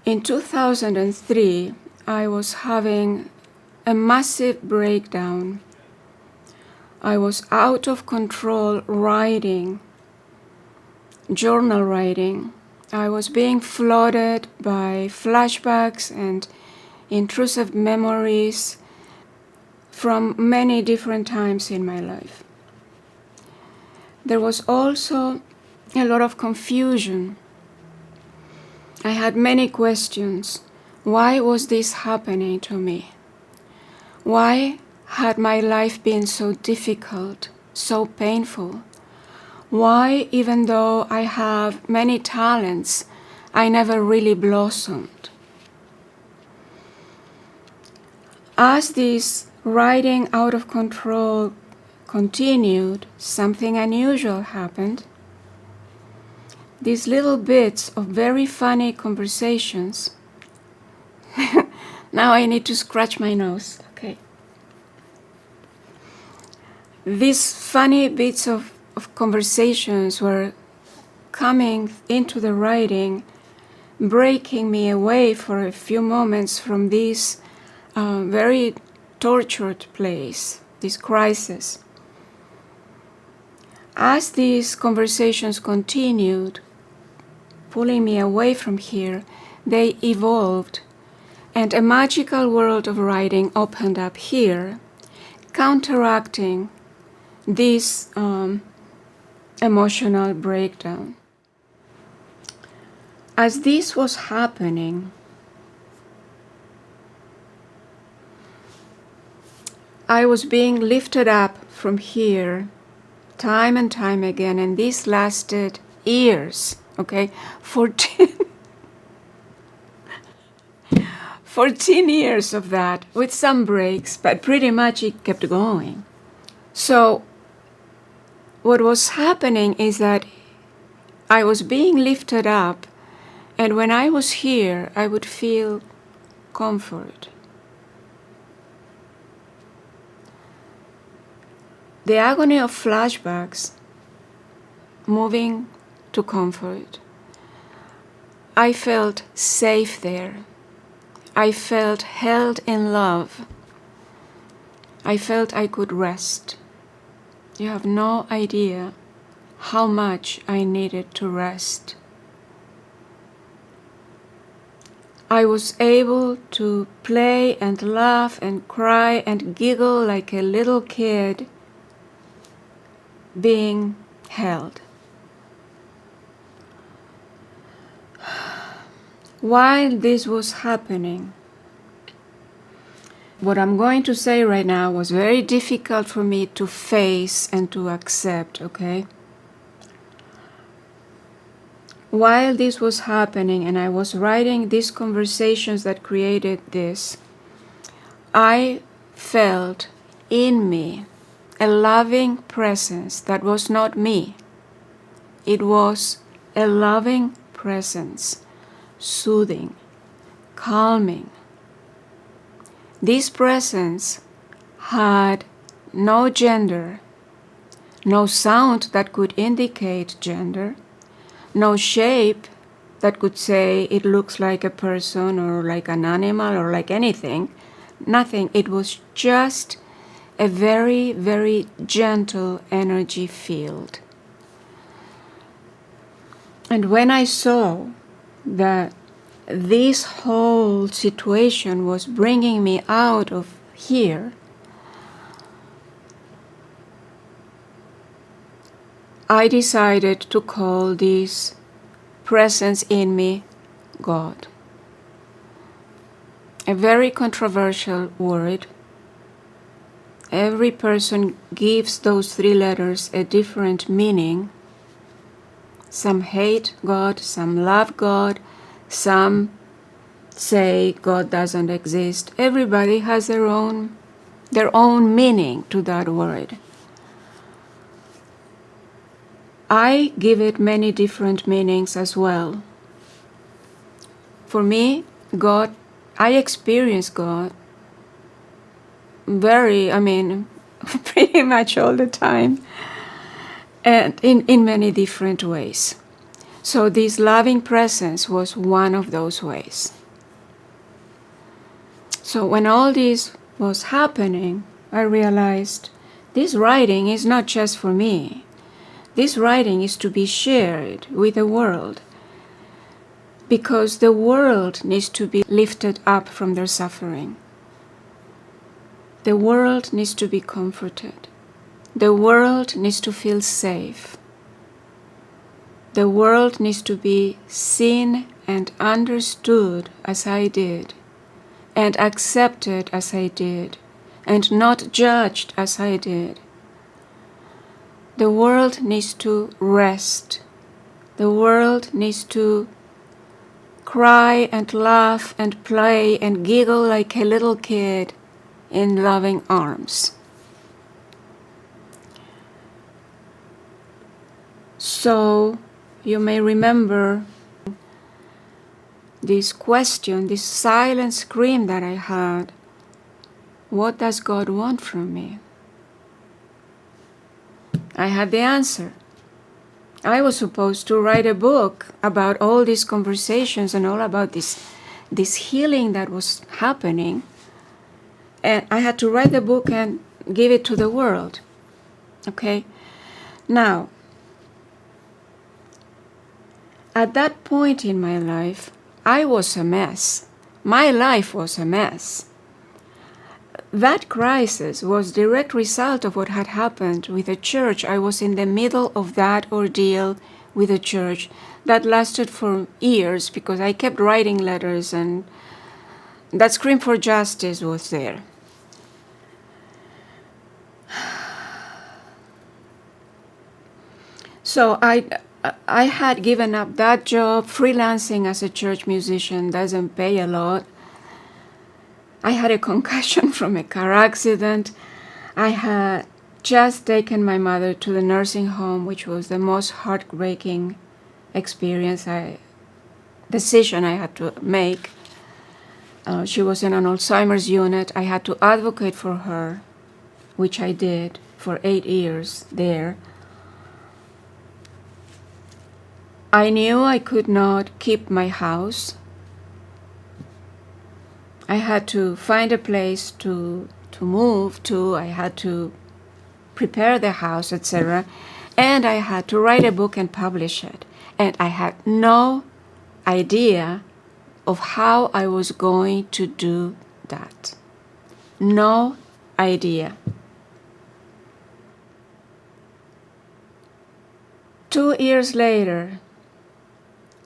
In 2003, I was having a massive breakdown. I was out of control writing, journal writing. I was being flooded by flashbacks and intrusive memories from many different times in my life. There was also a lot of confusion. I had many questions. Why was this happening to me? Why had my life been so difficult, so painful? Why, even though I have many talents, I never really blossomed? As this writing out of control continued, something unusual happened. These little bits of very funny conversations. Now I need to scratch my nose. Okay. These funny bits of conversations were coming into the writing, breaking me away for a few moments from this very tortured place, this crisis. As these conversations continued, pulling me away from here, they evolved, and a magical world of writing opened up here, counteracting this emotional breakdown. As this was happening, I was being lifted up from here time and time again, and this lasted years, okay? 14 years of that, with some breaks, but pretty much it kept going. So what was happening is that I was being lifted up, and when I was here, I would feel comfort. The agony of flashbacks, moving to comfort. I felt safe there. I felt held in love. I felt I could rest. You have no idea how much I needed to rest. I was able to play and laugh and cry and giggle like a little kid being held. While this was happening, what I'm going to say right now was very difficult for me to face and to accept, okay? While this was happening and I was writing these conversations that created this, I felt in me a loving presence that was not me. It was a loving presence, soothing, calming. This presence had no gender, no sound that could indicate gender, no shape that could say it looks like a person or like an animal or like anything. Nothing. It was just a very, very gentle energy field. And when I saw that this whole situation was bringing me out of here, I decided to call this presence in me God. A very controversial word. Every person gives those three letters a different meaning. Some hate God, some love God, some say God doesn't exist. Everybody has their own meaning to that word. I give it many different meanings as well. For me, God, I experience God pretty much all the time, and in many different ways. So this loving presence was one of those ways. So when all this was happening, I realized this writing is not just for me. This writing is to be shared with the world, because the world needs to be lifted up from their suffering. The world needs to be comforted. The world needs to feel safe. The world needs to be seen and understood as I did, and accepted as I did, and not judged as I did. The world needs to rest. The world needs to cry and laugh and play and giggle like a little kid in loving arms. So you may remember this question, this silent scream that I had. What does God want from me? I had the answer. I was supposed to write a book about all these conversations and all about this healing that was happening. And I had to write the book and give it to the world. Okay? Now, at that point in my life, I was a mess. My life was a mess. That crisis was a direct result of what had happened with the church. I was in the middle of that ordeal with the church that lasted for years because I kept writing letters and that scream for justice was there. So I had given up that job. Freelancing as a church musician doesn't pay a lot. I had a concussion from a car accident. I had just taken my mother to the nursing home, which was the most heartbreaking decision I had to make. She was in an Alzheimer's unit. I had to advocate for her, which I did for 8 years there. I knew I could not keep my house. I had to find a place to move to. I had to prepare the house, etc. And I had to write a book and publish it. And I had no idea of how I was going to do that. No idea. 2 years later,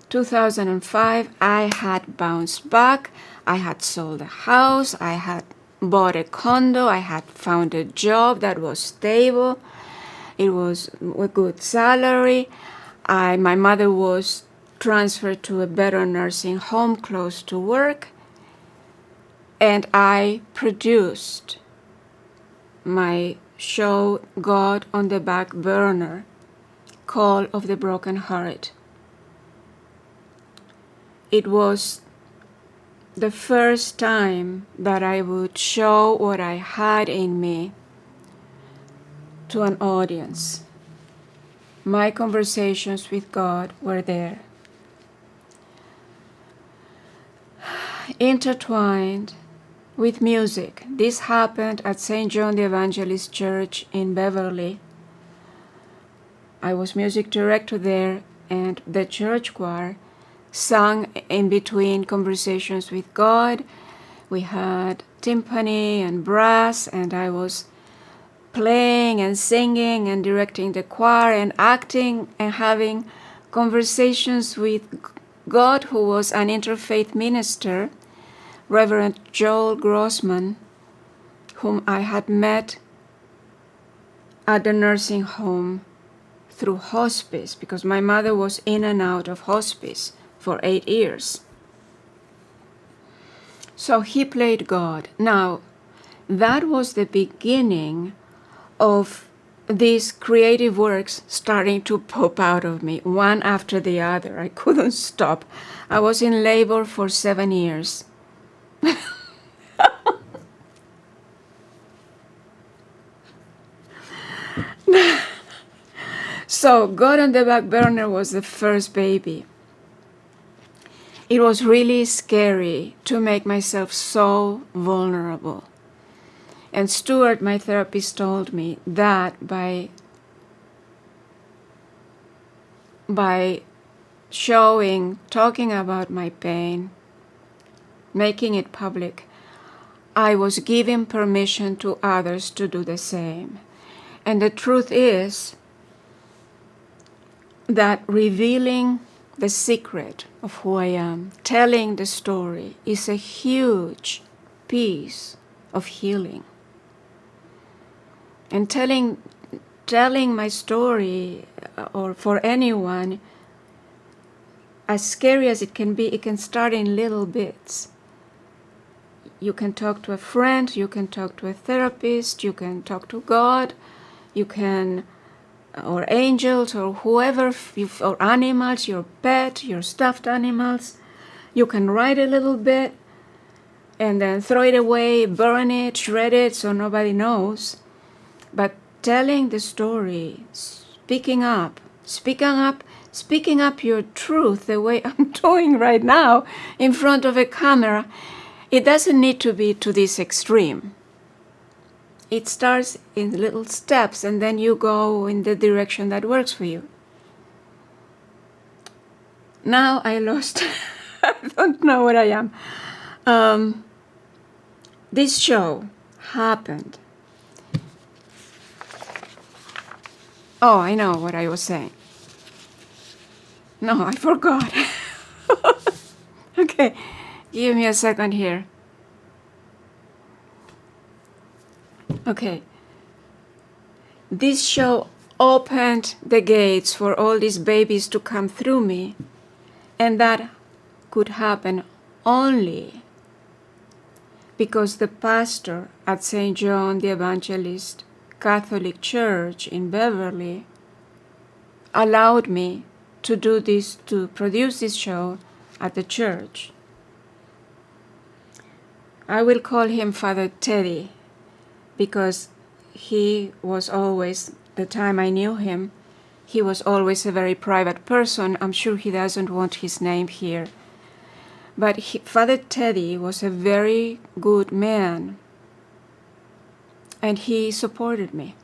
2005, I had bounced back. I had sold a house. I had bought a condo. I had found a job that was stable. It was a good salary. My mother was transferred to a better nursing home close to work. And I produced my show, God on the Back Burner, Call of the Broken Heart. It was the first time that I would show what I had in me to an audience. My conversations with God were there. Intertwined with music. This happened at St. John the Evangelist Church in Beverly. I was music director there, and the church choir sang in between conversations with God. We had timpani and brass, and I was playing and singing and directing the choir and acting and having conversations with God, who was an interfaith minister, Reverend Joel Grossman, whom I had met at the nursing home through hospice, because my mother was in and out of hospice for 8 years. So he played God. Now, that was the beginning of these creative works starting to pop out of me, one after the other. I couldn't stop. I was in labor for 7 years. So God on the Back Burner was the first baby. It was really scary to make myself so vulnerable. And Stuart, my therapist, told me that by showing, talking about my pain, making it public, I was giving permission to others to do the same. And the truth is that revealing the secret of who I am, telling the story, is a huge piece of healing. And telling my story, or for anyone, as scary as it can start in little bits. You can talk to a friend, you can talk to a therapist, you can talk to God, you can, or angels, or whoever, or animals, your pet, your stuffed animals. You can write a little bit and then throw it away, burn it, shred it so nobody knows. But telling the story, speaking up your truth the way I'm doing right now in front of a camera, it doesn't need to be to this extreme. It starts in little steps, and then you go in the direction that works for you. Now I lost, I don't know where I am. This show happened. Oh, I know what I was saying. No, I forgot. Okay, give me a second here. Okay. This show opened the gates for all these babies to come through me, and that could happen only because the pastor at St. John the Evangelist Catholic Church in Beverly allowed me to do this, to produce this show at the church. I will call him Father Teddy because he was always, the time I knew him, he was always a very private person. I'm sure he doesn't want his name here. But Father Teddy was a very good man, and he supported me,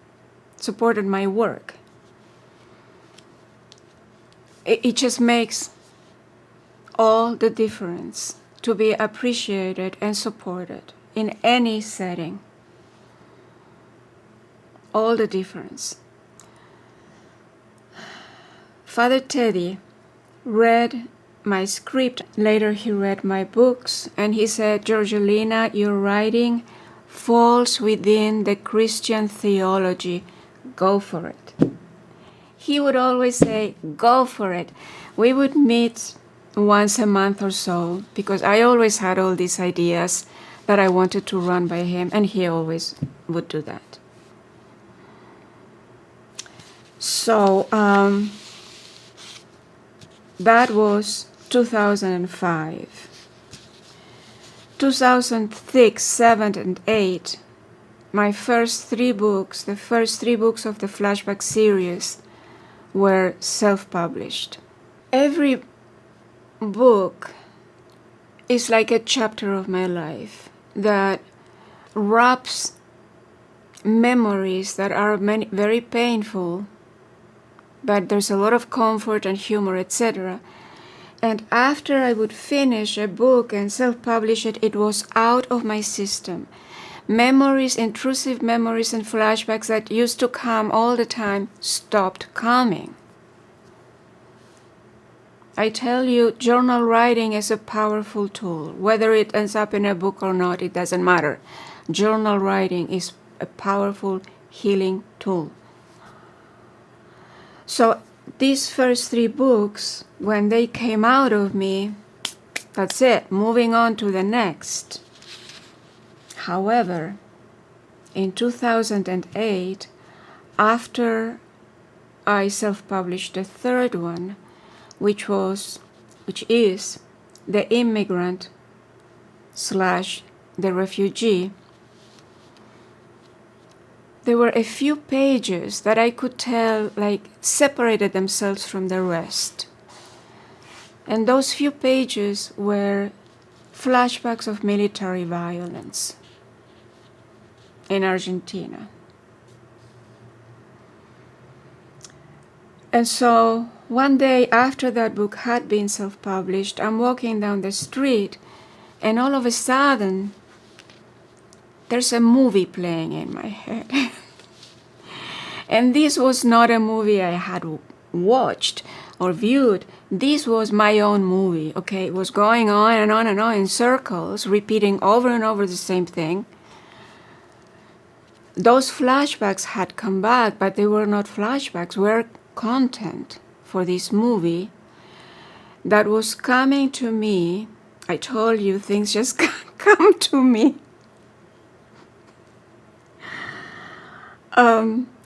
supported my work. It just makes all the difference to be appreciated and supported in any setting. All the difference. Father Teddy read my script. Later he read my books, and he said, "Georgelina, your writing falls within the Christian theology. Go for it." He would always say, "Go for it." We would meet once a month or so, because I always had all these ideas that I wanted to run by him, and he always would do that. So that was 2005. 2006, 7, and 8, my first 3 books, the first 3 books of the Flashback series, were self-published. Every book is like a chapter of my life that wraps memories that are very painful, but there's a lot of comfort and humor, etc. And after I would finish a book and self-publish it, it was out of my system. Memories, intrusive memories and flashbacks that used to come all the time stopped coming. I tell you, journal writing is a powerful tool. Whether it ends up in a book or not, it doesn't matter. Journal writing is a powerful healing tool. So these first 3 books, when they came out of me, that's it, moving on to the next. However, in 2008, after I self-published the 3rd one, which is The Immigrant / The Refugee, there were a few pages that I could tell separated themselves from the rest. And those few pages were flashbacks of military violence in Argentina. And so one day after that book had been self-published, I'm walking down the street, and all of a sudden, there's a movie playing in my head. And this was not a movie I had watched or viewed. This was my own movie, okay? It was going on and on and on in circles, repeating over and over the same thing. Those flashbacks had come back, but they were not flashbacks, were content for this movie that was coming to me. I told you, things just come to me.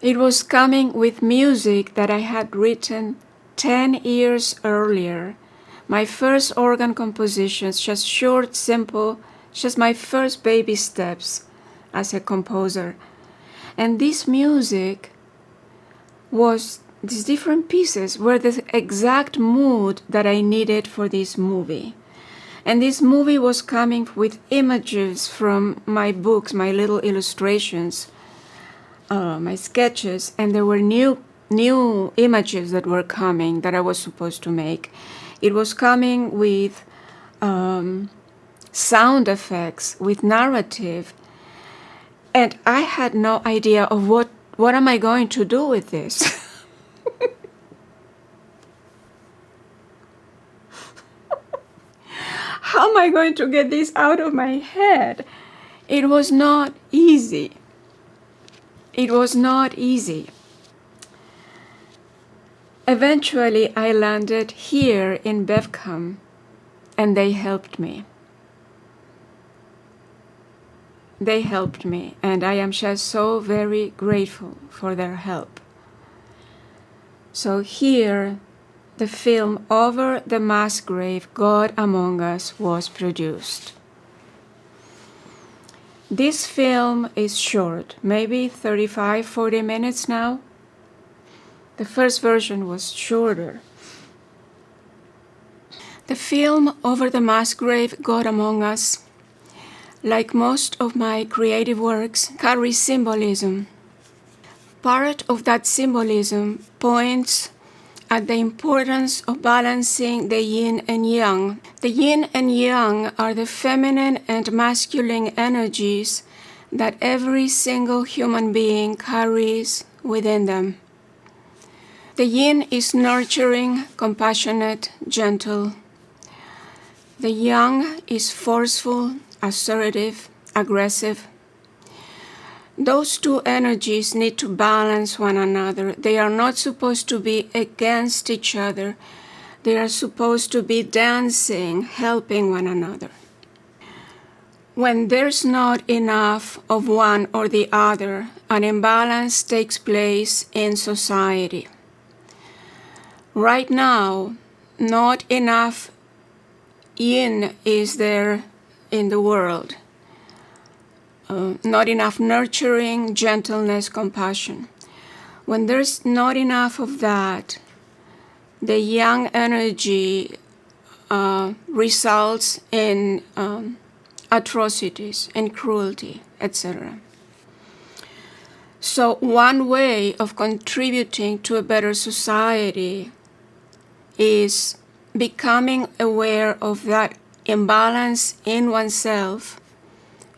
It was coming with music that I had written 10 years earlier. My first organ compositions, just short, simple, just my first baby steps as a composer. And this music was, these different pieces were the exact mood that I needed for this movie. And this movie was coming with images from my books, my little illustrations, my sketches, and there were new images that were coming that I was supposed to make. It was coming with sound effects, with narrative, and I had no idea of what am I going to do with this. How am I going to get this out of my head? It was not easy. It was not easy. Eventually, I landed here in Bevcam, and they helped me. They helped me, and I am just so very grateful for their help. So here, the film Over the Mass Grave, God Among Us was produced. This film is short, maybe 35, 40 minutes now. The first version was shorter. The film Over the Mass Grave, God Among Us, like most of my creative works, carries symbolism. Part of that symbolism points at the importance of balancing the yin and yang. The yin and yang are the feminine and masculine energies that every single human being carries within them. The yin is nurturing, compassionate, gentle. The yang is forceful, assertive, aggressive. Those two energies need to balance one another. They are not supposed to be against each other. They are supposed to be dancing, helping one another. When there's not enough of one or the other, an imbalance takes place in society. Right now, not enough yin is there in the world. Not enough nurturing, gentleness, compassion. When there's not enough of that, the yang energy results in atrocities and cruelty, etc. So one way of contributing to a better society is becoming aware of that imbalance in oneself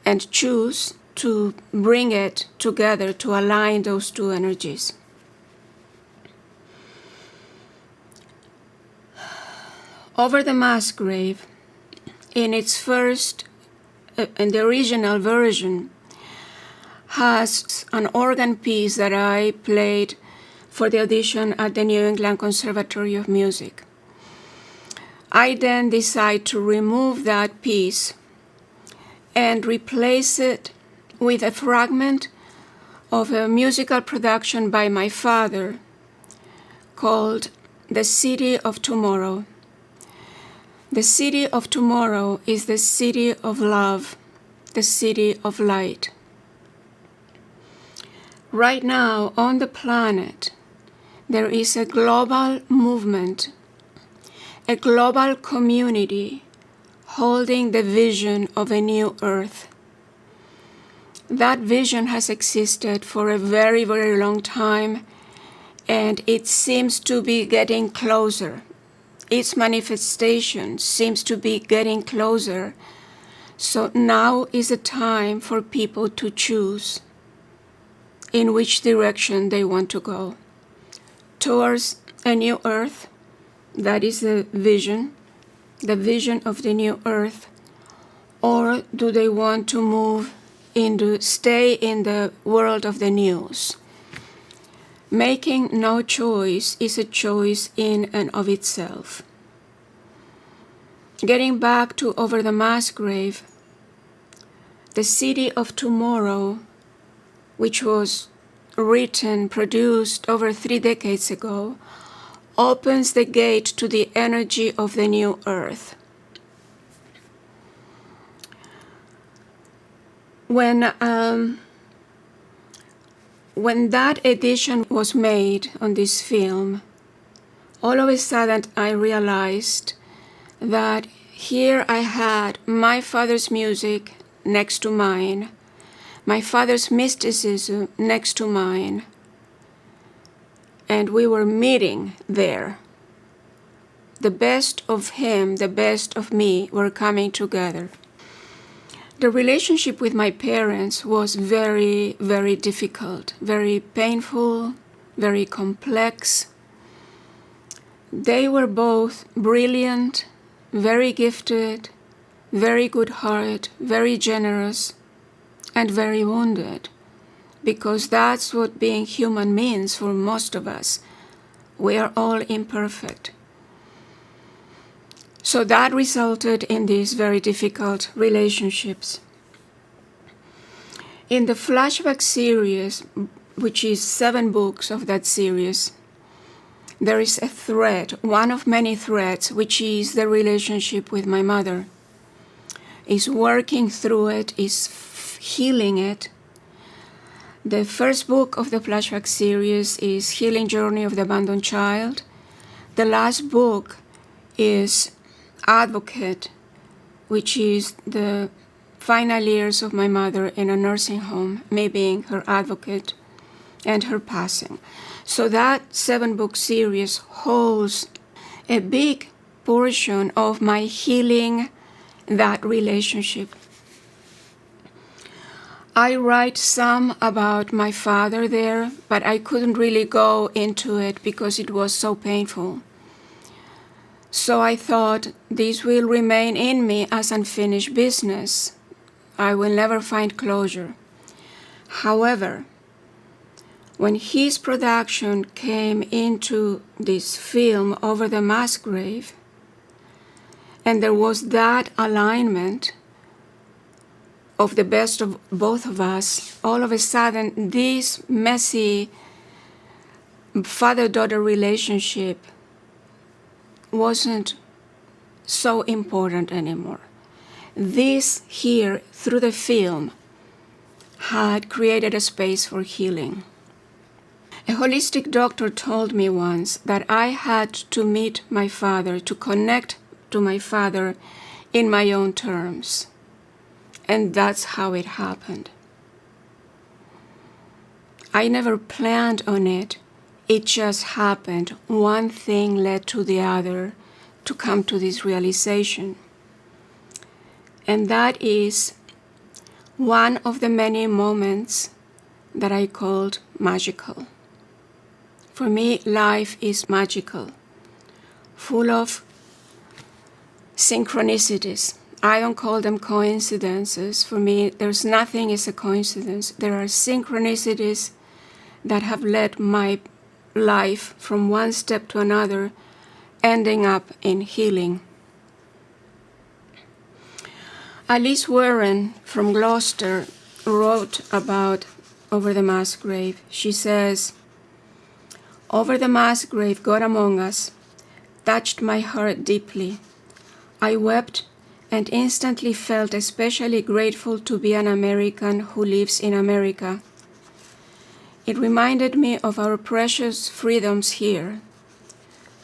and choose to bring it together, to align those two energies. Over the Mass Grave, in its first, in the original version, has an organ piece that I played for the audition at the New England Conservatory of Music. I then decided to remove that piece and replace it with a fragment of a musical production by my father called The City of Tomorrow. The city of tomorrow is the city of love, the city of light. Right now on the planet, there is a global movement, a global community holding the vision of a new earth. That vision has existed for a very, very long time, and it seems to be getting closer. Its manifestation seems to be getting closer. So now is the time for people to choose in which direction they want to go. Towards a new earth, that is the vision of the new earth, or do they want to stay in the world of the news? Making no choice is a choice in and of itself. Getting back to Over the Mass Grave, the city of tomorrow, which was produced over 3 decades ago, opens the gate to the energy of the new earth. When that edition was made on this film, all of a sudden I realized that here I had my father's music next to mine, my father's mysticism next to mine, and we were meeting there. The best of him, the best of me were coming together. The relationship with my parents was very, very difficult, very painful, very complex. They were both brilliant, very gifted, very good heart, very generous, and very wounded, because that's what being human means for most of us. We are all imperfect. So that resulted in these very difficult relationships. In the flashback series, which is 7 books of that series, there is a thread, one of many threads, which is the relationship with my mother. Is working through it, is healing it. The first book of the flashback series is Healing Journey of the Abandoned Child. The last book is Advocate, which is the final years of my mother in a nursing home, me being her advocate and her passing. So that 7-book series holds a big portion of my healing that relationship. I write some about my father there, but I couldn't really go into it because it was so painful. So I thought this will remain in me as unfinished business. I will never find closure. However, when his production came into this film Over the Mass Grave, and there was that alignment of the best of both of us, all of a sudden this messy father-daughter relationship wasn't so important anymore. This here, through the film, had created a space for healing. A holistic doctor told me once that I had to meet my father, to connect to my father in my own terms. And that's how it happened. I never planned on it. It just happened. One thing led to the other to come to this realization. And that is one of the many moments that I called magical. For me, life is magical, full of synchronicities. I don't call them coincidences. For me, there's nothing is a coincidence. There are synchronicities that have led my life from one step to another, ending up in healing. Alice Warren from Gloucester wrote about Over the Mass Grave. She says, "Over the mass grave, God among us, touched my heart deeply. I wept and instantly felt especially grateful to be an American who lives in America. It reminded me of our precious freedoms here.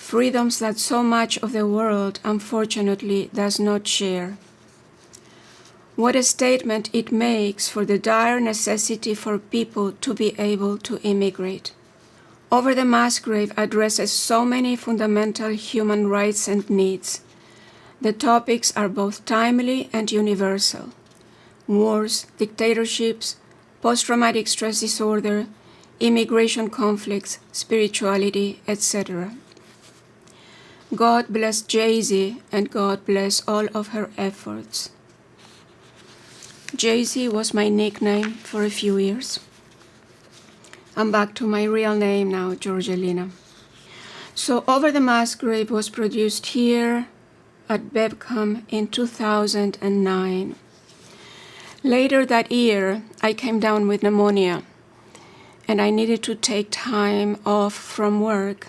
freedoms that so much of the world, unfortunately, does not share. What a statement it makes for the dire necessity for people to be able to immigrate. Over the Mass Grave addresses so many fundamental human rights and needs. The topics are both timely and universal. Wars, dictatorships, post-traumatic stress disorder, immigration conflicts, spirituality, etc. God bless Jay-Z and God bless all of her efforts. Jay-Z was my nickname for a few years. I'm back to my real name now, Georgelina. So Over the Mass Grave was produced here at Bebcom in 2009. Later that year, I came down with pneumonia, and I needed to take time off from work.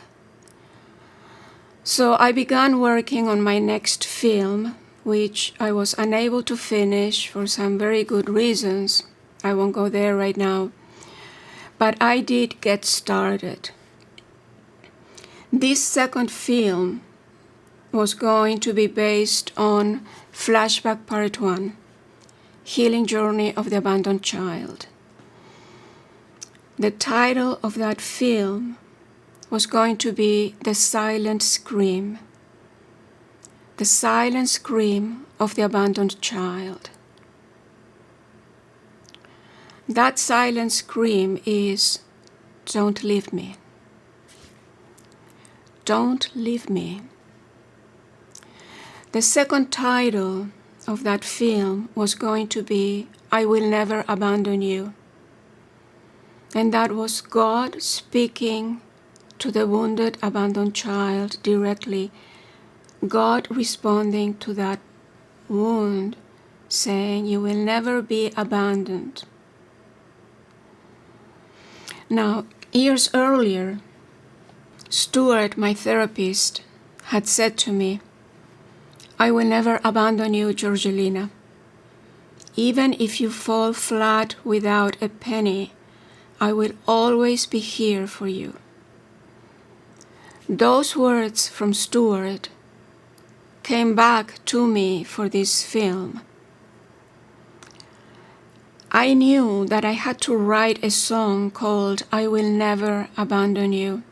So I began working on my next film, which I was unable to finish for some very good reasons. I won't go there right now. But I did get started. This second film was going to be based on Flashback Part 1, Healing Journey of the Abandoned Child. The title of that film was going to be The Silent Scream. The Silent Scream of the Abandoned Child. That silent scream is, don't leave me. Don't leave me. The second title of that film was going to be I Will Never Abandon You. And that was God speaking to the wounded, abandoned child directly. God responding to that wound, saying, you will never be abandoned. Now, years earlier, Stuart, my therapist, had said to me, I will never abandon you, Georgelina. Even if you fall flat without a penny, I will always be here for you. Those words from Stuart came back to me for this film. I knew that I had to write a song called I Will Never Abandon You.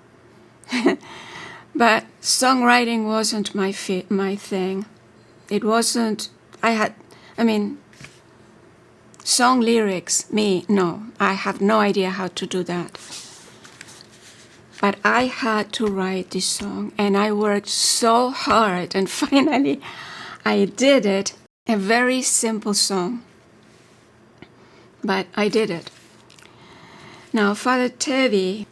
But songwriting wasn't my thing. It wasn't, song lyrics, no. I have no idea how to do that. But I had to write this song, and I worked so hard, and finally I did it. A very simple song, but I did it. Now, Father Teddy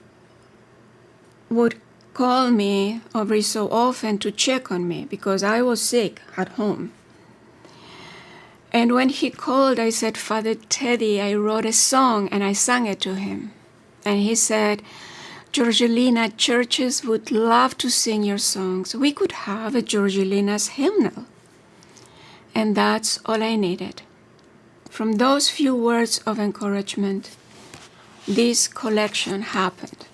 would call me every so often to check on me because I was sick at home. And when he called, I said, Father Teddy, I wrote a song, and I sang it to him. And he said, Georgelina, churches would love to sing your songs. We could have a Georgelina's hymnal. And that's all I needed. From those few words of encouragement, this collection happened.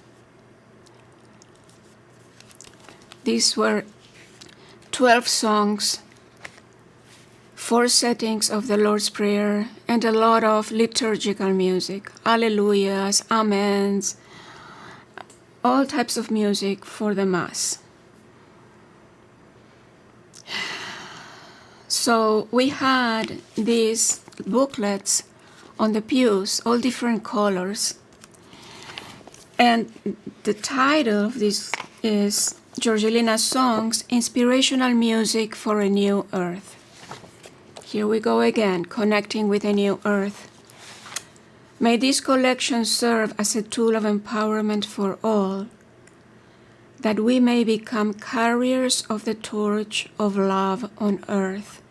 These were 12 songs, 4 settings of the Lord's Prayer, and a lot of liturgical music, alleluias, amens, all types of music for the Mass. So we had these booklets on the pews, all different colors. And the title of this is Georgelina's Songs, Inspirational Music for a New Earth. Here we go again, connecting with a new earth. May this collection serve as a tool of empowerment for all, that we may become carriers of the torch of love on earth.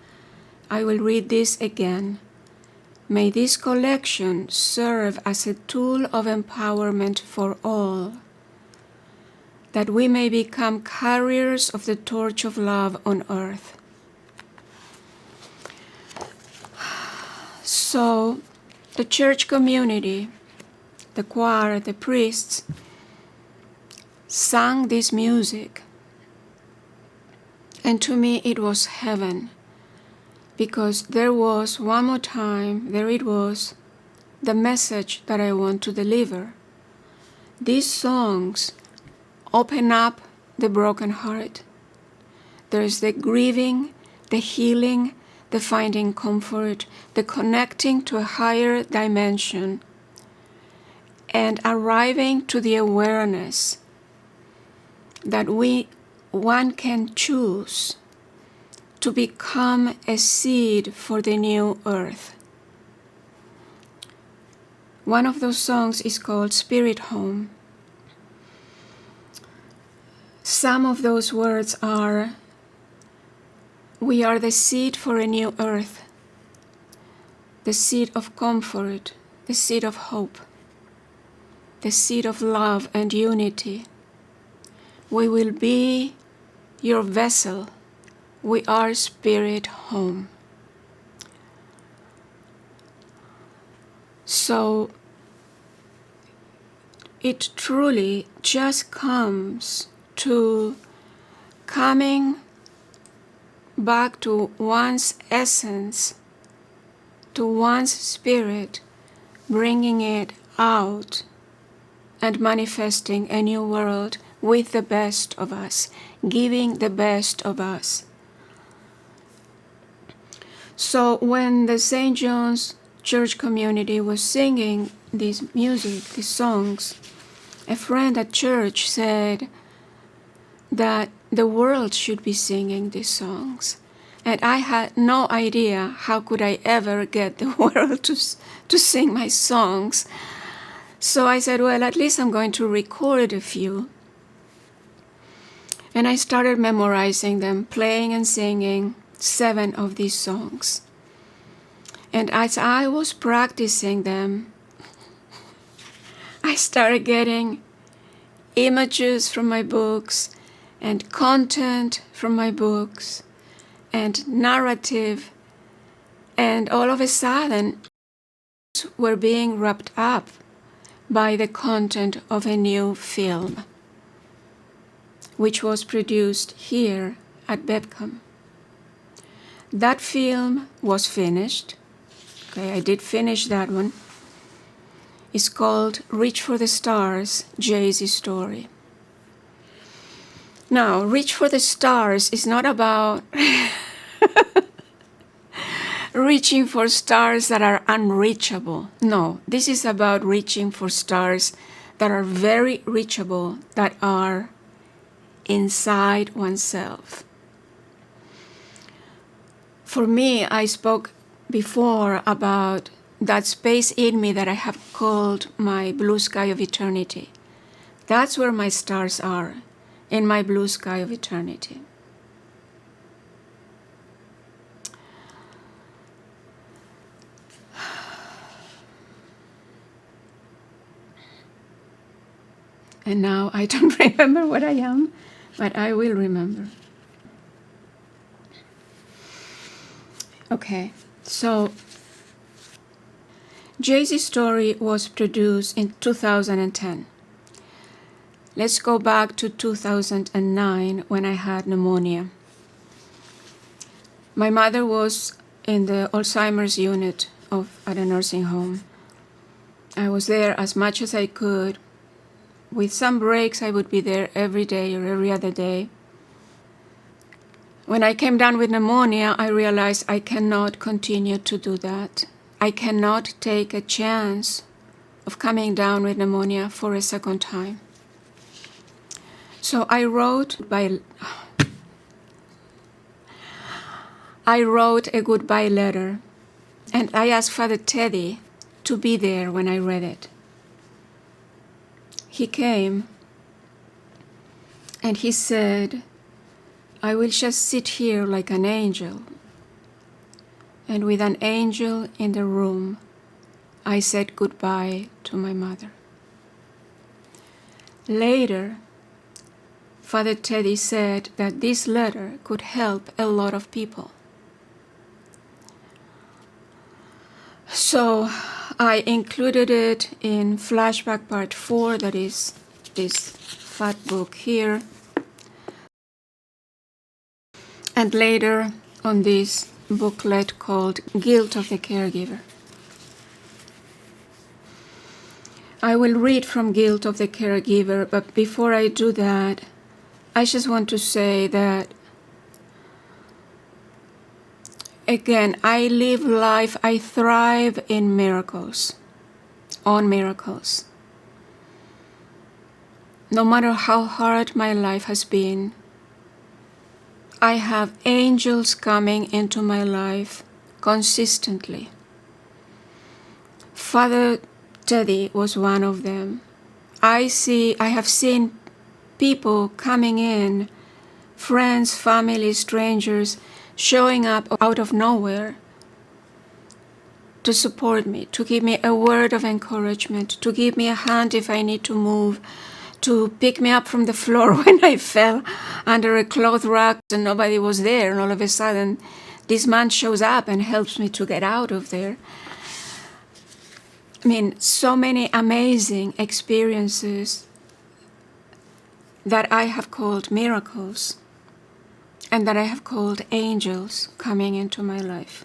I will read this again. May this collection serve as a tool of empowerment for all, that we may become carriers of the torch of love on earth. So, the church community, the choir, the priests, sang this music And to me it was heaven, because there was one more time, there it was, the message that I want to deliver. These songs open up the broken heart. There's the grieving, the healing, the finding comfort, the connecting to a higher dimension, and arriving to the awareness that one can choose to become a seed for the new earth. One of those songs is called Spirit Home. Some of those words are, we are the seed for a new earth, the seed of comfort, the seed of hope, the seed of love and unity. We will be your vessel. We are Spirit Home. So it truly just comes to coming back to one's essence, to one's spirit, bringing it out and manifesting a new world with the best of us, giving the best of us. So when the St. John's Church community was singing this music, these songs, a friend at church said that the world should be singing these songs. And I had no idea how could I ever get the world to sing my songs. So I said, well, at least I'm going to record a few. And I started memorizing them, playing and singing 7 of these songs. And as I was practicing them, I started getting images from my books and content from my books and narrative. And all of a sudden, were being wrapped up by the content of a new film, which was produced here at Bebcom. That film was finished. Okay, I did finish that one. It's called Reach for the Stars, Jaycee's Story. Now, Reach for the Stars is not about reaching for stars that are unreachable. No, this is about reaching for stars that are very reachable, that are inside oneself. For me, I spoke before about that space in me that I have called my blue sky of eternity. That's where my stars are, in my blue sky of eternity. And now I don't remember what I am, but I will remember. Okay, so Jaycee's Story was produced in 2010. Let's go back to 2009 when I had pneumonia. My mother was in the Alzheimer's unit at a nursing home. I was there as much as I could. With some breaks, I would be there every day or every other day. When I came down with pneumonia, I realized I cannot continue to do that. I cannot take a chance of coming down with pneumonia for a second time. So I wrote a goodbye letter, and I asked Father Teddy to be there when I read it. He came, and he said, I will just sit here like an angel. And with an angel in the room, I said goodbye to my mother. Later, Father Teddy said that this letter could help a lot of people. So I included it in Flashback Part 4, that is this fat book here. and later on this booklet called Guilt of the Caregiver. I will read from Guilt of the Caregiver, but before I do that, I just want to say that, again, I live life, I thrive in miracles, on miracles. No matter how hard my life has been, I have angels coming into my life consistently. Father Teddy was one of them. I have seen people coming in, friends, family, strangers, showing up out of nowhere to support me, to give me a word of encouragement, to give me a hand if I need to move, to pick me up from the floor when I fell under a cloth rack and nobody was there, and all of a sudden this man shows up and helps me to get out of there. I mean, so many amazing experiences that I have called miracles and that I have called angels coming into my life.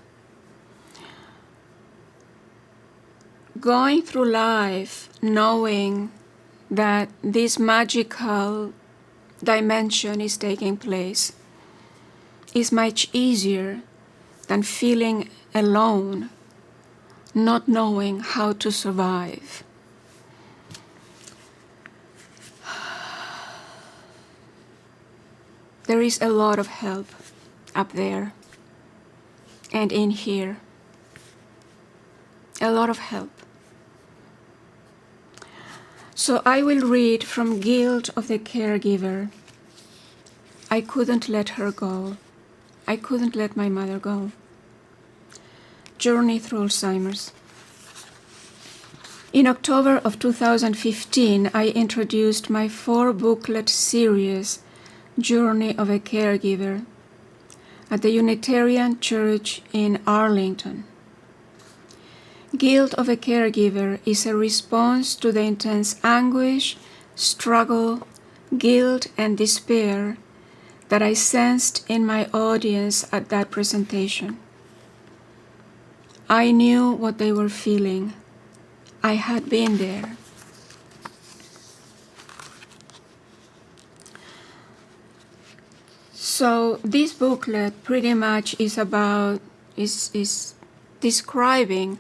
Going through life knowing that this magical dimension is taking place is much easier than feeling alone, not knowing how to survive. There is a lot of help up there and in here. A lot of help. So I will read from Guilt of the Caregiver. I couldn't let her go. I couldn't let my mother go. Journey through Alzheimer's. In October of 2015, I introduced my 4-booklet series, Journey of a Caregiver, at the Unitarian Church in Arlington. Guilt of a Caregiver is a response to the intense anguish, struggle, guilt, and despair that I sensed in my audience at that presentation. I knew what they were feeling. I had been there. So this booklet pretty much is describing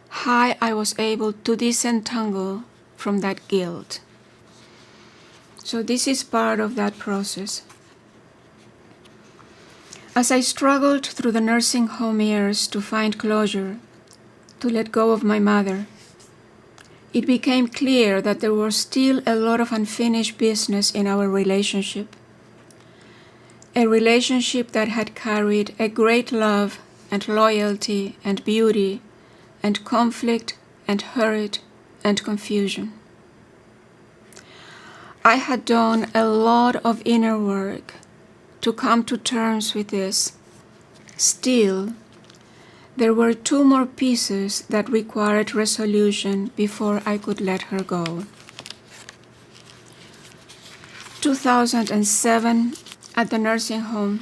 how I was able to disentangle from that guilt. So this is part of that process. As I struggled through the nursing home years to find closure, to let go of my mother, it became clear that there was still a lot of unfinished business in our relationship. A relationship that had carried a great love and loyalty and beauty and conflict and hurt and confusion. I had done a lot of inner work to come to terms with this. Still, there were 2 more pieces that required resolution before I could let her go. 2007, at the nursing home,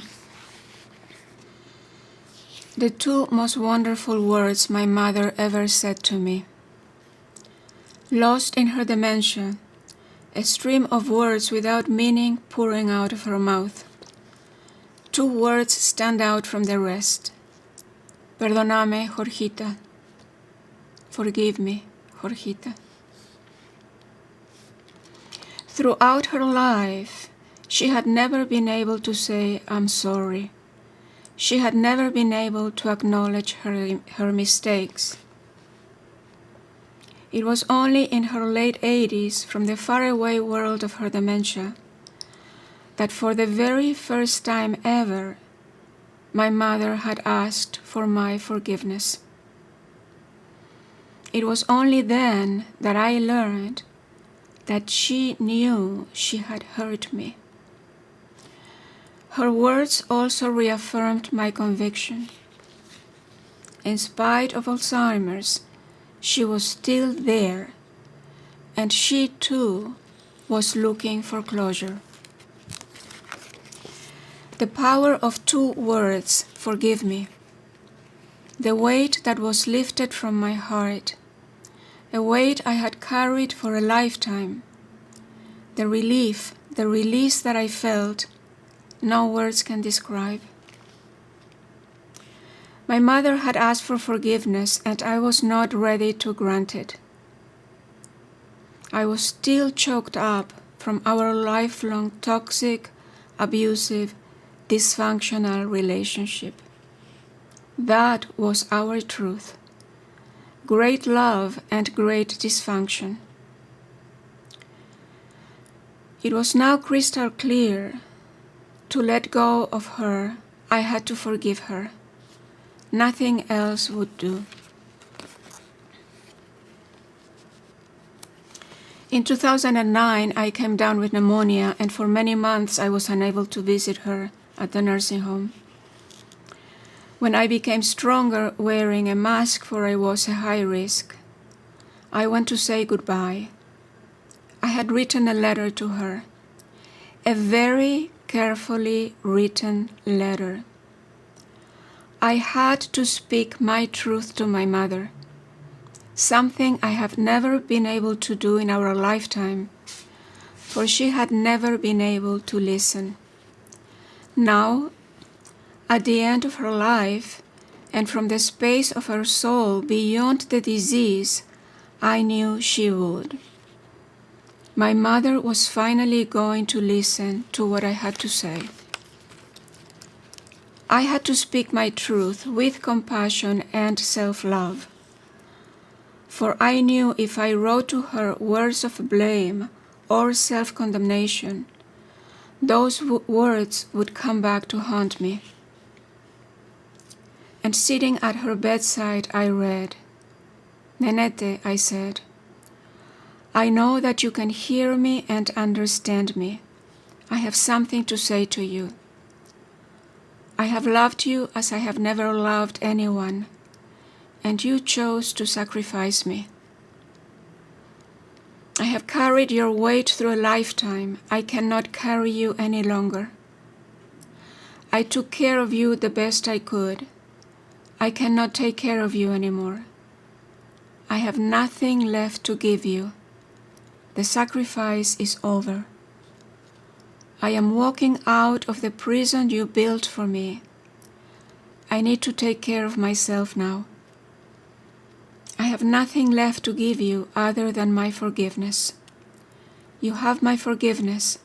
the 2 most wonderful words my mother ever said to me. Lost in her dementia, a stream of words without meaning pouring out of her mouth. 2 words stand out from the rest. Perdóname, Jorgita. Forgive me, Jorgita. Throughout her life, she had never been able to say, I'm sorry. She had never been able to acknowledge her mistakes. It was only in her late 80s, from the faraway world of her dementia, that for the very first time ever, my mother had asked for my forgiveness. It was only then that I learned that she knew she had hurt me. Her words also reaffirmed my conviction. In spite of Alzheimer's, she was still there, and she too was looking for closure. The power of 2 words, forgive me. The weight that was lifted from my heart, a weight I had carried for a lifetime. The relief, the release that I felt, no words can describe. My mother had asked for forgiveness, and I was not ready to grant it. I was still choked up from our lifelong toxic, abusive, dysfunctional relationship. That was our truth. Great love and great dysfunction. It was now crystal clear. To let go of her, I had to forgive her. Nothing else would do. In 2009, I came down with pneumonia, and for many months I was unable to visit her at the nursing home. When I became stronger, wearing a mask, for I was a high risk, I went to say goodbye. I had written a letter to her, a very carefully written letter. I had to speak my truth to my mother, something I have never been able to do in our lifetime, for she had never been able to listen. Now, at the end of her life, and from the space of her soul beyond the disease, I knew she would. My mother was finally going to listen to what I had to say. I had to speak my truth with compassion and self-love. For I knew if I wrote to her words of blame or self-condemnation, those words would come back to haunt me. And sitting at her bedside, I read, "Nenete," I said, "I know that you can hear me and understand me. I have something to say to you. I have loved you as I have never loved anyone, and you chose to sacrifice me. I have carried your weight through a lifetime. I cannot carry you any longer. I took care of you the best I could. I cannot take care of you anymore. I have nothing left to give you. The sacrifice is over. I am walking out of the prison you built for me. I need to take care of myself now. I have nothing left to give you other than my forgiveness. You have my forgiveness,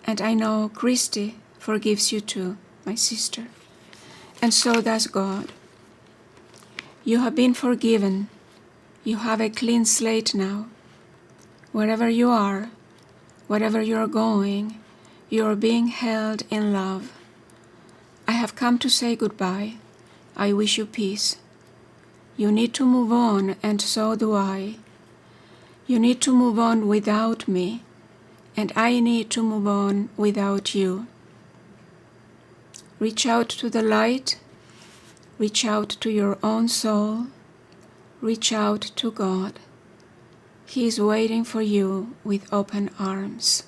and I know Christy forgives you too, my sister, and so does God. You have been forgiven. You have a clean slate now. Wherever you are, wherever you are going, you are being held in love. I have come to say goodbye. I wish you peace. You need to move on, and so do I. You need to move on without me, and I need to move on without you. Reach out to the light. Reach out to your own soul. Reach out to God. He is waiting for you with open arms.